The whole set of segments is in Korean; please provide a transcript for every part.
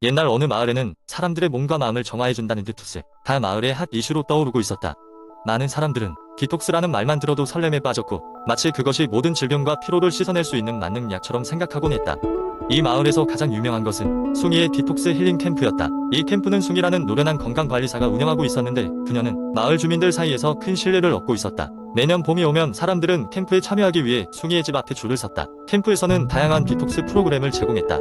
옛날 어느 마을에는 사람들의 몸과 마음을 정화해준다는 디톡스가 마을의 핫 이슈로 떠오르고 있었다. 많은 사람들은 디톡스라는 말만 들어도 설렘에 빠졌고 마치 그것이 모든 질병과 피로를 씻어낼 수 있는 만능 약처럼 생각하곤 했다. 이 마을에서 가장 유명한 것은 숭이의 디톡스 힐링 캠프였다. 이 캠프는 숭이라는 노련한 건강관리사가 운영하고 있었는데 그녀는 마을 주민들 사이에서 큰 신뢰를 얻고 있었다. 매년 봄이 오면 사람들은 캠프에 참여하기 위해 숭이의 집 앞에 줄을 섰다. 캠프에서는 다양한 디톡스 프로그램을 제공했다.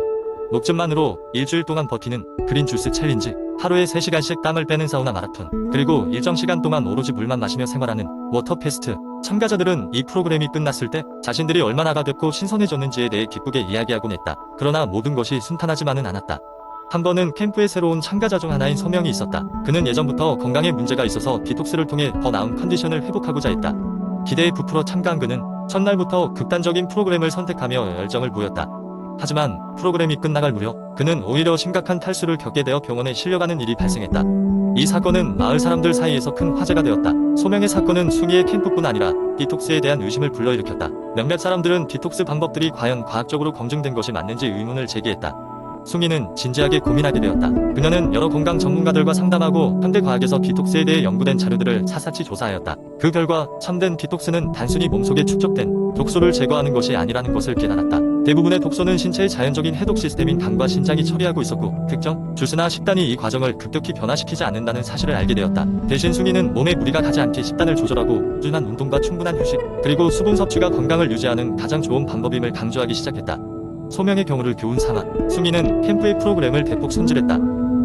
녹즙만으로 일주일 동안 버티는 그린 주스 챌린지, 하루에 3시간씩 땀을 빼는 사우나 마라톤, 그리고 일정 시간 동안 오로지 물만 마시며 생활하는 워터 패스트. 참가자들은 이 프로그램이 끝났을 때 자신들이 얼마나 가볍고 신선해졌는지에 대해 기쁘게 이야기하곤 했다. 그러나 모든 것이 순탄하지만은 않았다. 한 번은 캠프에 새로운 참가자 중 하나인 소명이 있었다. 그는 예전부터 건강에 문제가 있어서 디톡스를 통해 더 나은 컨디션을 회복하고자 했다. 기대에 부풀어 참가한 그는 첫날부터 극단적인 프로그램을 선택하며 열정을 보였다. 하지만 프로그램이 끝나갈 무렵 그는 오히려 심각한 탈수를 겪게 되어 병원에 실려가는 일이 발생했다. 이 사건은 마을 사람들 사이에서 큰 화제가 되었다. 소명의 사건은 숭이의 캠프뿐 아니라 디톡스에 대한 의심을 불러일으켰다. 몇몇 사람들은 디톡스 방법들이 과연 과학적으로 검증된 것이 맞는지 의문을 제기했다. 숭이는 진지하게 고민하게 되었다. 그녀는 여러 건강 전문가들과 상담하고 현대 과학에서 디톡스에 대해 연구된 자료들을 샅샅이 조사하였다. 그 결과 참된 디톡스는 단순히 몸속에 축적된 독소를 제거하는 것이 아니라는 것을 깨달았다. 대부분의 독소는 신체의 자연적인 해독 시스템인 간과 신장이 처리하고 있었고 특정 주스나 식단이 이 과정을 급격히 변화시키지 않는다는 사실을 알게 되었다. 대신 숭이는 몸에 무리가 가지 않게 식단을 조절하고 꾸준한 운동과 충분한 휴식, 그리고 수분 섭취가 건강을 유지하는 가장 좋은 방법임을 강조하기 시작했다. 소명의 경우를 교훈 삼아 숭이는 캠프의 프로그램을 대폭 손질했다.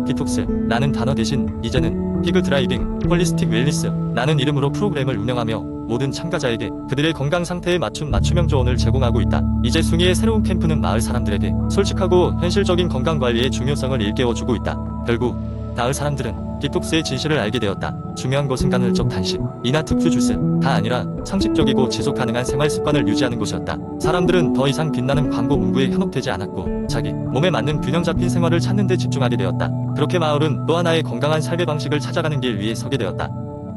디톡스 라는 단어 대신 이제는 피그 드라이빙 홀리스틱 웰니스 라는 이름으로 프로그램을 운영하며 모든 참가자에게 그들의 건강 상태에 맞춘 맞춤형 조언을 제공하고 있다. 이제 숭이의 새로운 캠프는 마을 사람들에게 솔직하고 현실적인 건강관리의 중요성을 일깨워주고 있다. 결국 마을 사람들은 디톡스의 진실을 알게 되었다. 중요한 것은 간헐적 단식, 이나 특수 주스 다 아니라 상식적이고 지속 가능한 생활 습관을 유지하는 것이었다. 사람들은 더 이상 빛나는 광고 문구에 현혹되지 않았고 자기 몸에 맞는 균형 잡힌 생활을 찾는 데 집중하게 되었다. 그렇게 마을은 또 하나의 건강한 삶의 방식을 찾아가는 길 위에 서게 되었다.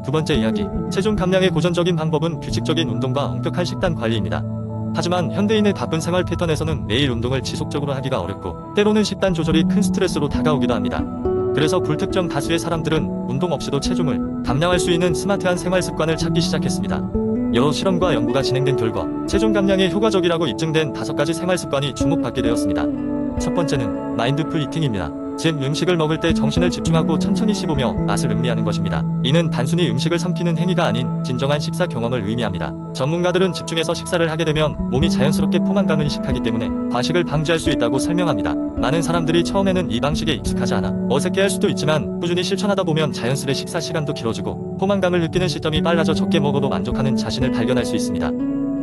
두 번째 이야기, 체중 감량의 고전적인 방법은 규칙적인 운동과 엄격한 식단 관리입니다. 하지만 현대인의 바쁜 생활 패턴에서는 매일 운동을 지속적으로 하기가 어렵고 때로는 식단 조절이 큰 스트레스로 다가오기도 합니다. 그래서 불특정 다수의 사람들은 운동 없이도 체중을 감량할 수 있는 스마트한 생활 습관을 찾기 시작했습니다. 여러 실험과 연구가 진행된 결과 체중 감량에 효과적이라고 입증된 5가지 생활 습관이 주목받게 되었습니다. 첫 번째는 마인드풀 이팅입니다. 즉 음식을 먹을 때 정신을 집중하고 천천히 씹으며 맛을 음미하는 것입니다. 이는 단순히 음식을 삼키는 행위가 아닌 진정한 식사 경험을 의미합니다. 전문가들은 집중해서 식사를 하게 되면 몸이 자연스럽게 포만감을 이식하기 때문에 과식을 방지할 수 있다고 설명합니다. 많은 사람들이 처음에는 이 방식에 익숙하지 않아 어색해할 수도 있지만 꾸준히 실천하다 보면 자연스레 식사 시간도 길어지고 포만감을 느끼는 시점이 빨라져 적게 먹어도 만족하는 자신을 발견할 수 있습니다.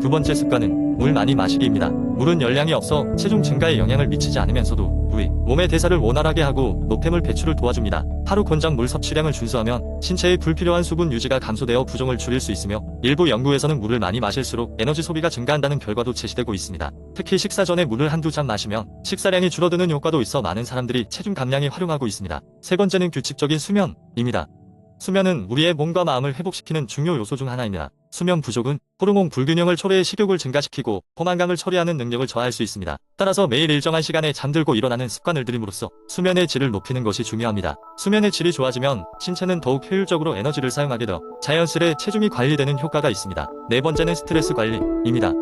두 번째 습관은 물 많이 마시기입니다. 물은 열량이 없어 체중 증가에 영향을 미치지 않으면서도 부위, 몸의 대사를 원활하게 하고 노폐물 배출을 도와줍니다. 하루 권장 물 섭취량을 준수하면 신체에 불필요한 수분 유지가 감소되어 부종을 줄일 수 있으며 일부 연구에서는 물을 많이 마실수록 에너지 소비가 증가한다는 결과도 제시되고 있습니다. 특히 식사 전에 물을 한두 잔 마시면 식사량이 줄어드는 효과도 있어 많은 사람들이 체중 감량에 활용하고 있습니다. 세 번째는 규칙적인 수면입니다. 수면은 우리의 몸과 마음을 회복시키는 중요 요소 중 하나입니다. 수면 부족은 호르몬 불균형을 초래해 식욕을 증가시키고 포만감을 처리하는 능력을 저하할 수 있습니다. 따라서 매일 일정한 시간에 잠들고 일어나는 습관을 들임으로써 수면의 질을 높이는 것이 중요합니다. 수면의 질이 좋아지면 신체는 더욱 효율적으로 에너지를 사용하게 되어 자연스레 체중이 관리되는 효과가 있습니다. 네 번째는 스트레스 관리입니다.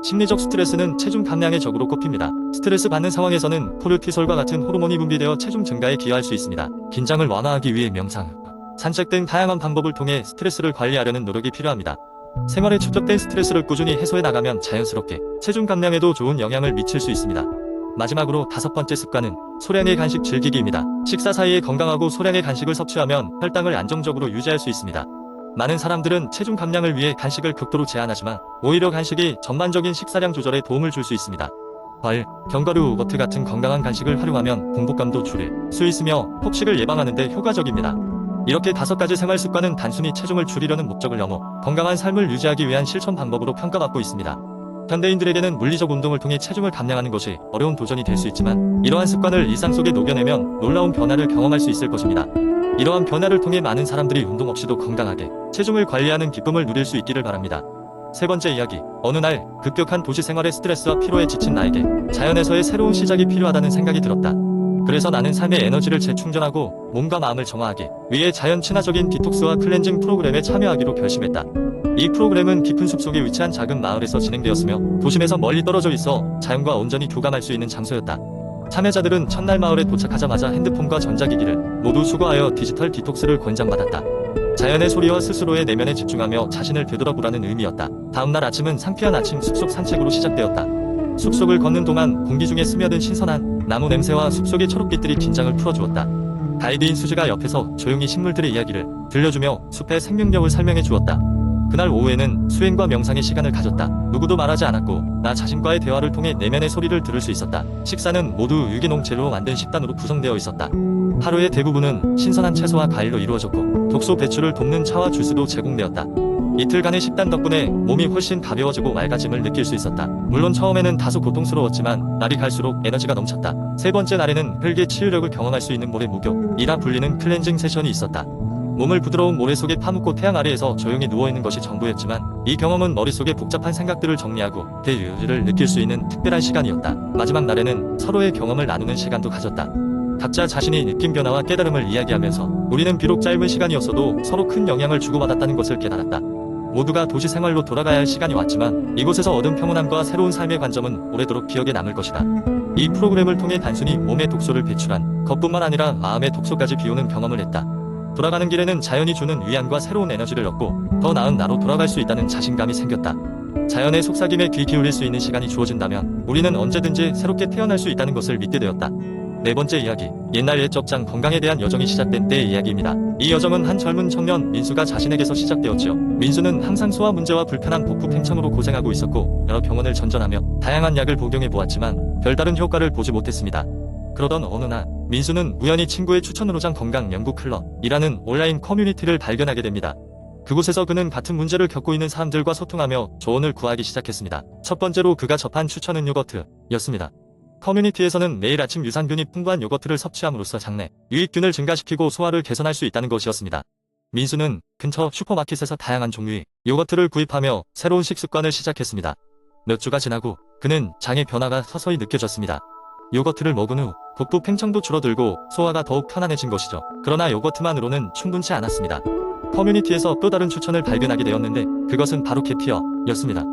심리적 스트레스는 체중 감량의 적으로 꼽힙니다. 스트레스 받는 상황에서는 코르티솔과 같은 호르몬이 분비되어 체중 증가에 기여할 수 있습니다. 긴장을 완화하기 위해 명상, 산책 등 다양한 방법을 통해 스트레스를 관리하려는 노력이 필요합니다. 생활에 축적된 스트레스를 꾸준히 해소해 나가면 자연스럽게 체중 감량에도 좋은 영향을 미칠 수 있습니다. 마지막으로 5번째 습관은 소량의 간식 즐기기입니다. 식사 사이에 건강하고 소량의 간식을 섭취하면 혈당을 안정적으로 유지할 수 있습니다. 많은 사람들은 체중 감량을 위해 간식을 극도로 제한하지만 오히려 간식이 전반적인 식사량 조절에 도움을 줄 수 있습니다. 과일, 견과류, 요거트 같은 건강한 간식을 활용하면 공복감도 줄일 수 있으며 폭식을 예방하는 데 효과적입니다. 이렇게 5가지 생활 습관은 단순히 체중을 줄이려는 목적을 넘어 건강한 삶을 유지하기 위한 실천 방법으로 평가받고 있습니다. 현대인들에게는 물리적 운동을 통해 체중을 감량하는 것이 어려운 도전이 될 수 있지만 이러한 습관을 일상 속에 녹여내면 놀라운 변화를 경험할 수 있을 것입니다. 이러한 변화를 통해 많은 사람들이 운동 없이도 건강하게 체중을 관리하는 기쁨을 누릴 수 있기를 바랍니다. 세 번째 이야기, 어느 날 급격한 도시 생활의 스트레스와 피로에 지친 나에게 자연에서의 새로운 시작이 필요하다는 생각이 들었다. 그래서 나는 삶의 에너지를 재충전하고 몸과 마음을 정화하기 위해 자연 친화적인 디톡스와 클렌징 프로그램에 참여하기로 결심했다. 이 프로그램은 깊은 숲속에 위치한 작은 마을에서 진행되었으며 도심에서 멀리 떨어져 있어 자연과 온전히 교감할 수 있는 장소였다. 참여자들은 첫날 마을에 도착하자마자 핸드폰과 전자기기를 모두 수거하여 디지털 디톡스를 권장받았다. 자연의 소리와 스스로의 내면에 집중하며 자신을 되돌아보라는 의미였다. 다음날 아침은 상쾌한 아침 숲속 산책으로 시작되었다. 숲속을 걷는 동안 공기 중에 스며든 신선한 나무 냄새와 숲속의 초록빛들이 긴장을 풀어주었다. 가이드인 수지가 옆에서 조용히 식물들의 이야기를 들려주며 숲의 생명력을 설명해 주었다. 그날 오후에는 수행과 명상의 시간을 가졌다. 누구도 말하지 않았고 나 자신과의 대화를 통해 내면의 소리를 들을 수 있었다. 식사는 모두 유기농 재료로 만든 식단으로 구성되어 있었다. 하루의 대부분은 신선한 채소와 과일로 이루어졌고 독소 배출을 돕는 차와 주스도 제공되었다. 이틀간의 식단 덕분에 몸이 훨씬 가벼워지고 맑아짐을 느낄 수 있었다. 물론 처음에는 다소 고통스러웠지만 날이 갈수록 에너지가 넘쳤다. 세 번째 날에는 흙의 치유력을 경험할 수 있는 모래 목욕이라 불리는 클렌징 세션이 있었다. 몸을 부드러운 모래 속에 파묻고 태양 아래에서 조용히 누워있는 것이 전부였지만 이 경험은 머릿속의 복잡한 생각들을 정리하고 대유를 느낄 수 있는 특별한 시간이었다. 마지막 날에는 서로의 경험을 나누는 시간도 가졌다. 각자 자신이 느낀 변화와 깨달음을 이야기하면서 우리는 비록 짧은 시간이었어도 서로 큰 영향을 주고받았다는 것을 깨달았다. 모두가 도시 생활로 돌아가야 할 시간이 왔지만 이곳에서 얻은 평온함과 새로운 삶의 관점은 오래도록 기억에 남을 것이다. 이 프로그램을 통해 단순히 몸의 독소를 배출한 것뿐만 아니라 마음의 독소까지 비우는 경험을 했다. 돌아가는 길에는 자연이 주는 위안과 새로운 에너지를 얻고 더 나은 나로 돌아갈 수 있다는 자신감이 생겼다. 자연의 속삭임에 귀 기울일 수 있는 시간이 주어진다면 우리는 언제든지 새롭게 태어날 수 있다는 것을 믿게 되었다. 네 번째 이야기, 옛날 옛 적장 건강에 대한 여정이 시작된 때의 이야기입니다. 이 여정은 한 젊은 청년 민수가 자신에게서 시작되었지요. 민수는 항상 소화 문제와 불편한 복부 팽창으로 고생하고 있었고 여러 병원을 전전하며 다양한 약을 복용해 보았지만 별다른 효과를 보지 못했습니다. 그러던 어느 날 민수는 우연히 친구의 추천으로 장 건강 연구 클럽이라는 온라인 커뮤니티를 발견하게 됩니다. 그곳에서 그는 같은 문제를 겪고 있는 사람들과 소통하며 조언을 구하기 시작했습니다. 첫 번째로 그가 접한 추천은 요거트였습니다. 커뮤니티에서는 매일 아침 유산균이 풍부한 요거트를 섭취함으로써 장내 유익균을 증가시키고 소화를 개선할 수 있다는 것이었습니다. 민수는 근처 슈퍼마켓에서 다양한 종류의 요거트를 구입하며 새로운 식습관을 시작했습니다. 몇 주가 지나고 그는 장의 변화가 서서히 느껴졌습니다. 요거트를 먹은 후 복부 팽창도 줄어들고 소화가 더욱 편안해진 것이죠. 그러나 요거트만으로는 충분치 않았습니다. 커뮤니티에서 또 다른 추천을 발견하게 되었는데 그것은 바로 케피어였습니다.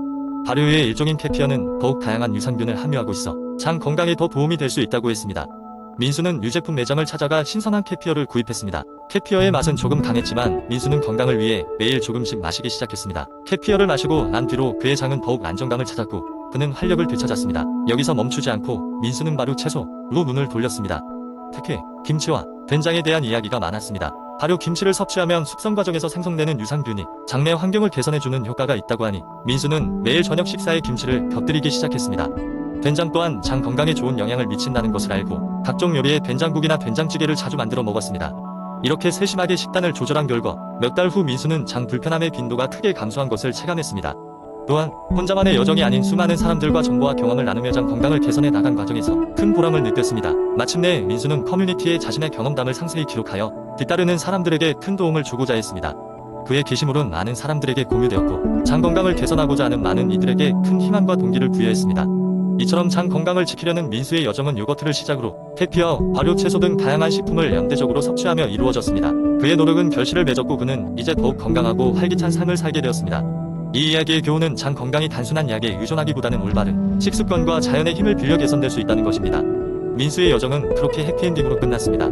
발효의 일종인 케피어는 더욱 다양한 유산균을 함유하고 있어 장 건강에 더 도움이 될 수 있다고 했습니다. 민수는 유제품 매장을 찾아가 신선한 케피어를 구입했습니다. 케피어의 맛은 조금 강했지만 민수는 건강을 위해 매일 조금씩 마시기 시작했습니다. 케피어를 마시고 난 뒤로 그의 장은 더욱 안정감을 찾았고 그는 활력을 되찾았습니다. 여기서 멈추지 않고 민수는 발효 채소로 눈을 돌렸습니다. 특히 김치와 된장에 대한 이야기가 많았습니다. 발효 김치를 섭취하면 숙성 과정에서 생성되는 유산균이 장내 환경을 개선해주는 효과가 있다고 하니 민수는 매일 저녁 식사에 김치를 곁들이기 시작했습니다. 된장 또한 장 건강에 좋은 영향을 미친다는 것을 알고 각종 요리에 된장국이나 된장찌개를 자주 만들어 먹었습니다. 이렇게 세심하게 식단을 조절한 결과 몇 달 후 민수는 장 불편함의 빈도가 크게 감소한 것을 체감했습니다. 또한 혼자만의 여정이 아닌 수많은 사람들과 정보와 경험을 나누며 장 건강을 개선해 나간 과정에서 큰 보람을 느꼈습니다. 마침내 민수는 커뮤니티에 자신의 경험담을 상세히 기록하여 뒤따르는 사람들에게 큰 도움을 주고자 했습니다. 그의 게시물은 많은 사람들에게 공유되었고 장 건강을 개선하고자 하는 많은 이들에게 큰 희망과 동기를 부여했습니다. 이처럼 장 건강을 지키려는 민수의 여정은 요거트를 시작으로 케피어, 발효 채소 등 다양한 식품을 연대적으로 섭취하며 이루어졌습니다. 그의 노력은 결실을 맺었고 그는 이제 더욱 건강하고 활기찬 삶을 살게 되었습니다. 이 이야기의 교훈은 장 건강이 단순한 약에 의존하기보다는 올바른 식습관과 자연의 힘을 빌려 개선될 수 있다는 것입니다. 민수의 여정은 그렇게 해피엔딩으로 끝났습니다.